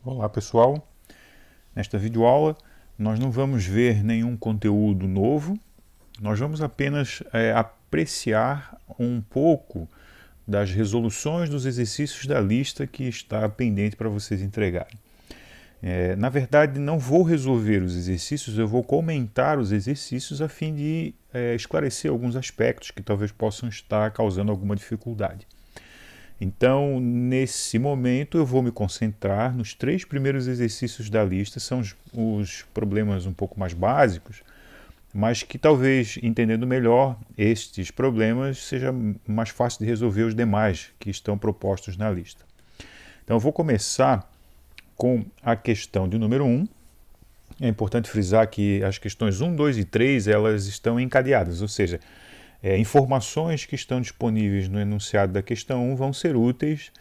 Olá pessoal, nesta videoaula nós não vamos ver nenhum conteúdo novo, nós vamos apenas apreciar um pouco das resoluções dos exercícios da lista que está pendente para vocês entregarem. Na verdade, não vou resolver os exercícios, eu vou comentar os exercícios a fim de esclarecer alguns aspectos que talvez possam estar causando alguma dificuldade. Então, nesse momento, eu vou me concentrar nos 3 primeiros exercícios da lista, são os problemas um pouco mais básicos, mas que talvez, entendendo melhor estes problemas, seja mais fácil de resolver os demais que estão propostos na lista. Então, eu vou começar com a questão de número 1. É importante frisar que as questões 1, 2 e 3 elas estão encadeadas, ou seja, informações que estão disponíveis no enunciado da questão 1 vão ser úteis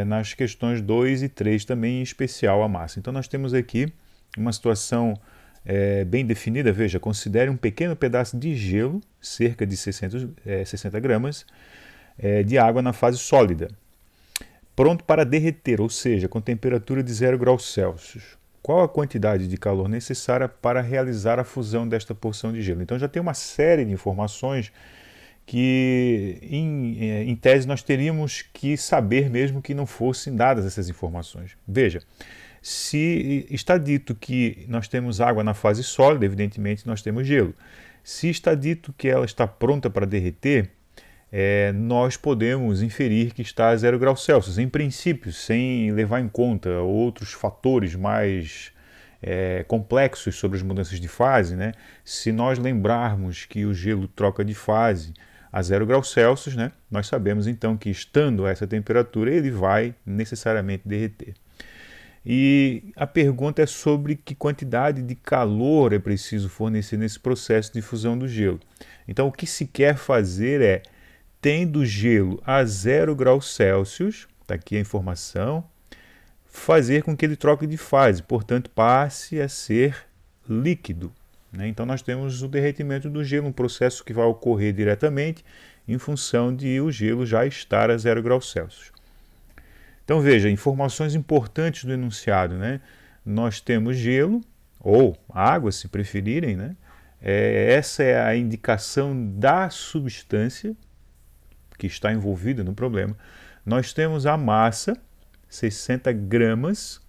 nas questões 2 e 3 também, em especial a massa. Então nós temos aqui uma situação bem definida. Veja, considere um pequeno pedaço de gelo, cerca de 60 gramas, de água na fase sólida, pronto para derreter, ou seja, com temperatura de 0 graus Celsius. Qual a quantidade de calor necessária para realizar a fusão desta porção de gelo? Então já tem uma série de informações que, em tese, nós teríamos que saber mesmo que não fossem dadas essas informações. Veja, se está dito que nós temos água na fase sólida, evidentemente nós temos gelo. Se está dito que ela está pronta para derreter, nós podemos inferir que está a 0 graus Celsius, em princípio, sem levar em conta outros fatores mais complexos sobre as mudanças de fase, né? Se nós lembrarmos que o gelo troca de fase a 0 graus Celsius, né, nós sabemos então que, estando a essa temperatura, ele vai necessariamente derreter. E a pergunta é sobre que quantidade de calor é preciso fornecer nesse processo de fusão do gelo. Então, o que se quer fazer é, tendo gelo a 0 graus Celsius, está aqui a informação, fazer com que ele troque de fase, portanto passe a ser líquido. Então nós temos o derretimento do gelo, um processo que vai ocorrer diretamente em função de o gelo já estar a 0 graus Celsius. Então veja, informações importantes do enunciado, né? Nós temos gelo, ou água se preferirem, né? Essa é a indicação da substância que está envolvida no problema. Nós temos a massa, 60 gramas.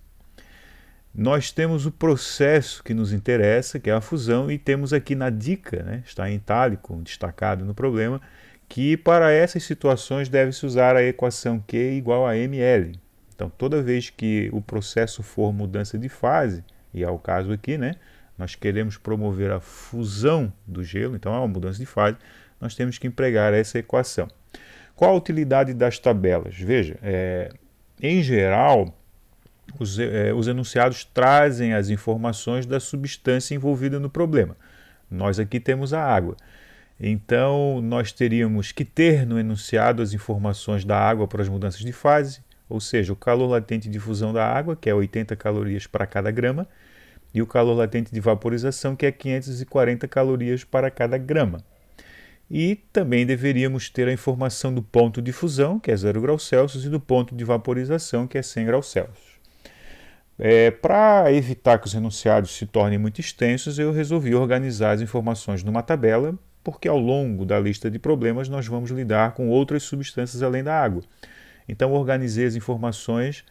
Nós temos o processo que nos interessa, que é a fusão, e temos aqui na dica, né, está em itálico, destacado no problema, que para essas situações deve-se usar a equação Q igual a ml. Então, toda vez que o processo for mudança de fase, e é o caso aqui, né, nós queremos promover a fusão do gelo, então é uma mudança de fase, nós temos que empregar essa equação. Qual a utilidade das tabelas? Veja, em geral, os enunciados trazem as informações da substância envolvida no problema. Nós aqui temos a água. Então, nós teríamos que ter no enunciado as informações da água para as mudanças de fase, ou seja, o calor latente de fusão da água, que é 80 calorias para cada grama, e o calor latente de vaporização, que é 540 calorias para cada grama. E também deveríamos ter a informação do ponto de fusão, que é 0 graus Celsius, e do ponto de vaporização, que é 100 graus Celsius. Para evitar que os enunciados se tornem muito extensos, eu resolvi organizar as informações numa tabela, porque ao longo da lista de problemas nós vamos lidar com outras substâncias além da água. Então organizei as informações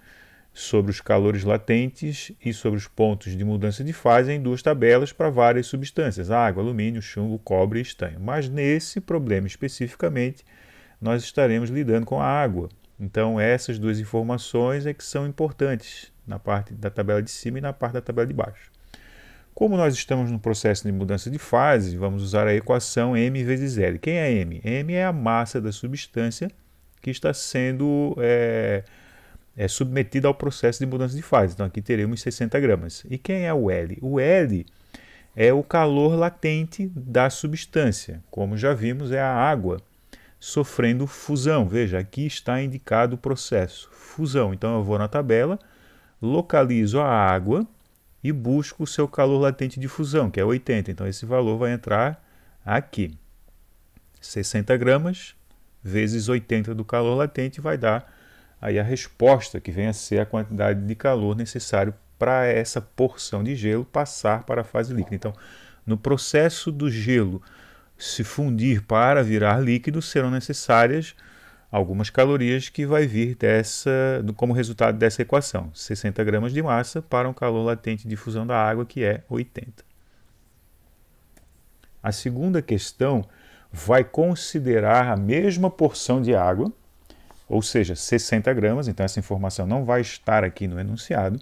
sobre os calores latentes e sobre os pontos de mudança de fase em 2 tabelas para várias substâncias, água, alumínio, chumbo, cobre e estanho. Mas nesse problema especificamente, nós estaremos lidando com a água. Então essas 2 informações é que são importantes na parte da tabela de cima e na parte da tabela de baixo. Como nós estamos no processo de mudança de fase, vamos usar a equação M vezes L. Quem é M? M é a massa da substância que está sendo submetida ao processo de mudança de fase. Então aqui teremos 60 gramas. E quem é o L? O L é o calor latente da substância. Como já vimos, é a água sofrendo fusão. Veja, aqui está indicado o processo, fusão. Então eu vou na tabela, localizo a água e busco o seu calor latente de fusão, que é 80. Então esse valor vai entrar aqui. 60 gramas vezes 80 do calor latente vai dar aí a resposta, que vem a ser a quantidade de calor necessário para essa porção de gelo passar para a fase líquida. Então, no processo do gelo se fundir para virar líquido, serão necessárias algumas calorias que vai vir como resultado dessa equação. 60 gramas de massa para um calor latente de fusão da água, que é 80. A segunda questão vai considerar a mesma porção de água, ou seja, 60 gramas, então essa informação não vai estar aqui no enunciado,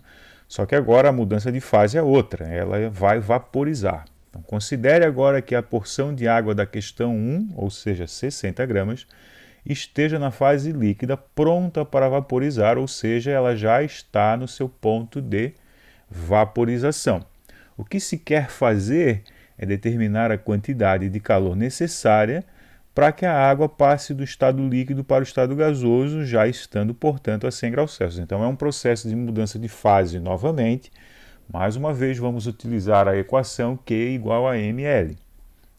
só que agora a mudança de fase é outra, ela vai vaporizar. Então, considere agora que a porção de água da questão 1, ou seja, 60 gramas, esteja na fase líquida pronta para vaporizar, ou seja, ela já está no seu ponto de vaporização. O que se quer fazer é determinar a quantidade de calor necessária para que a água passe do estado líquido para o estado gasoso, já estando, portanto, a 100 graus Celsius. Então, é um processo de mudança de fase novamente. Mais uma vez, vamos utilizar a equação Q igual a mL,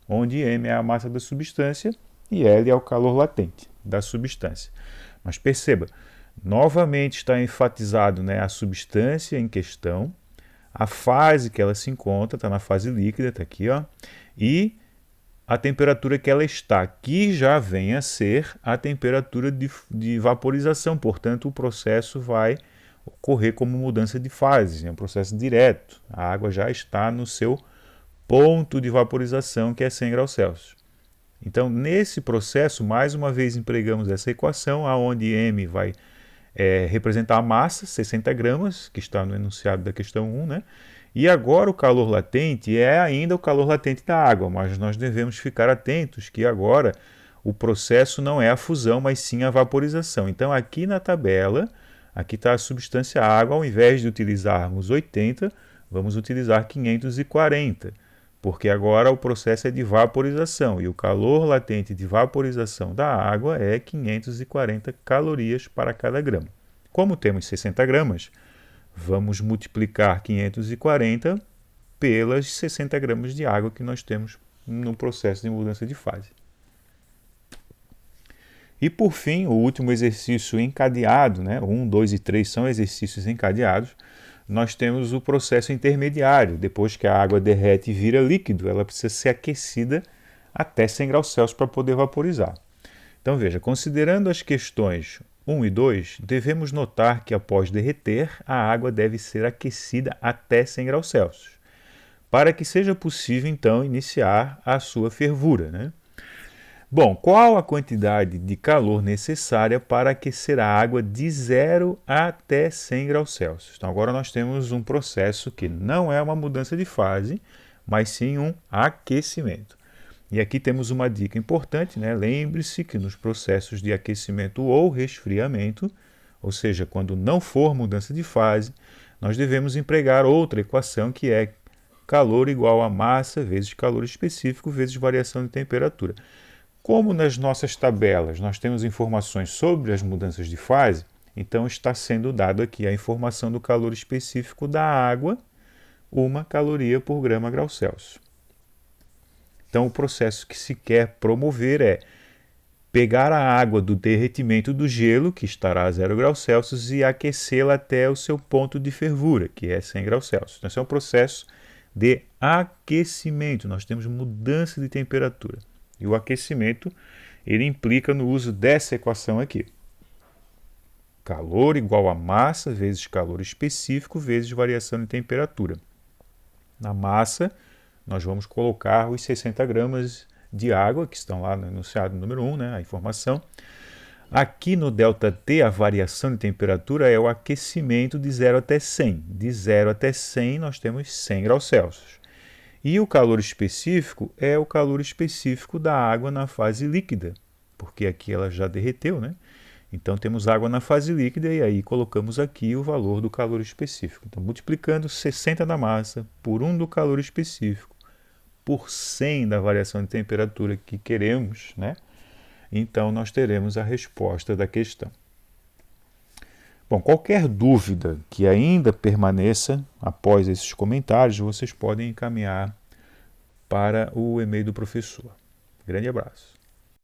onde M é a massa da substância e L é o calor latente da substância. Mas perceba, novamente está enfatizado, né, a substância em questão, a fase que ela se encontra, está na fase líquida, está aqui, ó, e a temperatura que ela está, que já vem a ser a temperatura de vaporização, portanto o processo vai ocorrer como mudança de fase, é um processo direto, a água já está no seu ponto de vaporização, que é 100 graus Celsius. Então, nesse processo, mais uma vez empregamos essa equação, onde M vai representar a massa, 60 gramas, que está no enunciado da questão 1, né? E agora o calor latente é ainda o calor latente da água, mas nós devemos ficar atentos que agora o processo não é a fusão, mas sim a vaporização. Então, aqui na tabela, aqui está a substância água, ao invés de utilizarmos 80, vamos utilizar 540, porque agora o processo é de vaporização e o calor latente de vaporização da água é 540 calorias para cada grama. Como temos 60 gramas, vamos multiplicar 540 pelas 60 gramas de água que nós temos no processo de mudança de fase. E por fim, o último exercício encadeado, né? 1, 2 e 3 são exercícios encadeados. Nós temos o processo intermediário. Depois que a água derrete e vira líquido, ela precisa ser aquecida até 100 graus Celsius para poder vaporizar. Então veja, considerando as questões 1 e 2, devemos notar que após derreter, a água deve ser aquecida até 100 graus Celsius, para que seja possível então iniciar a sua fervura, né? Bom, qual a quantidade de calor necessária para aquecer a água de 0 até 100 graus Celsius? Então agora nós temos um processo que não é uma mudança de fase, mas sim um aquecimento. E aqui temos uma dica importante, né? Lembre-se que nos processos de aquecimento ou resfriamento, ou seja, quando não for mudança de fase, nós devemos empregar outra equação que é calor igual a massa vezes calor específico vezes variação de temperatura. Como nas nossas tabelas nós temos informações sobre as mudanças de fase, então está sendo dado aqui a informação do calor específico da água, 1 caloria por grama grau Celsius. Então o processo que se quer promover é pegar a água do derretimento do gelo, que estará a 0 graus Celsius, e aquecê-la até o seu ponto de fervura, que é 100 graus Celsius. Então esse é um processo de aquecimento, nós temos mudança de temperatura. E o aquecimento, ele implica no uso dessa equação aqui. Calor igual a massa vezes calor específico vezes variação de temperatura. Na massa, nós vamos colocar os 60 gramas de água, que estão lá no enunciado número 1, né, a informação. Aqui no ΔT, a variação de temperatura é o aquecimento de 0 até 100. De 0 até 100, nós temos 100 graus Celsius. E o calor específico é o calor específico da água na fase líquida, porque aqui ela já derreteu, né? Então temos água na fase líquida e aí colocamos aqui o valor do calor específico. Então multiplicando 60 da massa por 1 do calor específico por 100 da variação de temperatura que queremos, né? Então nós teremos a resposta da questão. Bom, qualquer dúvida que ainda permaneça após esses comentários, vocês podem encaminhar para o e-mail do professor. Grande abraço.